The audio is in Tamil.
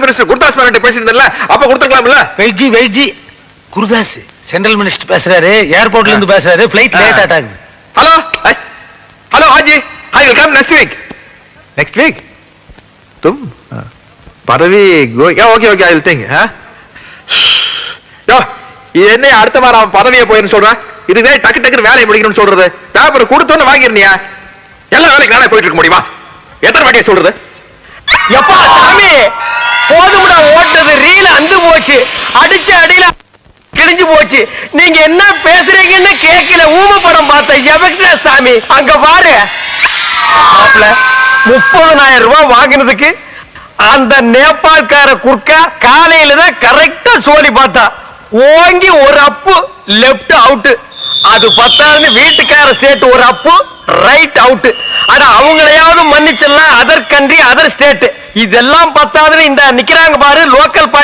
சென்ட்ரல் மினிஸ்டர் குருதாஸ் மேனன் பேசியிருந்தல, அப்ப கொடுத்துக்கலாம்ல? வெயிட்ஜி குருதாஸ் சென்ட்ரல் மினிஸ்டர் பேசுறாரு, ஏர்போர்ட்ல இருந்து பேசுறாரு, ஃளைட் லேட் ஆட்டாங்க. ஹலோ ஹலோ हाजी, I will come next week. Next week? तुम பதவி okay okay I will think. யோ என்ன அடுத்த வாரம் பதவியை போயின்னு சொல்றேன். இதுவே டக்கு டக்குன்னு வேலையை முடிக்கணும்னு சொல்றது. பேப்பர் கொடுத்தோன்னு வாங்கிருந்தியா? எல்லா வேலைக்கு நானே போயிட்டு இருக்க முடியுமா? எத்தனை வாட்டியை சொல்றது? எப்பா சாமி போதும்டா, ஓட்டது ரீல அந்து போச்சு, அடிச்ச அடியில கிழிஞ்சு போச்சு. நீங்க என்ன பேசுறீங்கன்னு கேட்கல, ஊம படம் பார்த்த எவக்டா சாமி. அங்க பாரு 30,000 ரூபாய் வாங்கினதுக்கு அந்த நேபாள்கார குர்க்கா காலையில தான் கரெக்டா சோலி பார்த்தா, ஓங்கி ஒரு அப்பு லெப்ட் அவுட். அது பத்தாதுன்னு வீட்டுக்கார சேர்த்து ஒரு அப்பு ரைட் அவுட். ஆனா அவங்களையாவது மன்னிச்சிடலாம், அதர் கண்ட்ரி அதர் ஸ்டேட். இதெல்லாம் பத்தாதுன்னு இந்த நிக்கிறாங்க பாரு லோக்கல் பார்ட்டி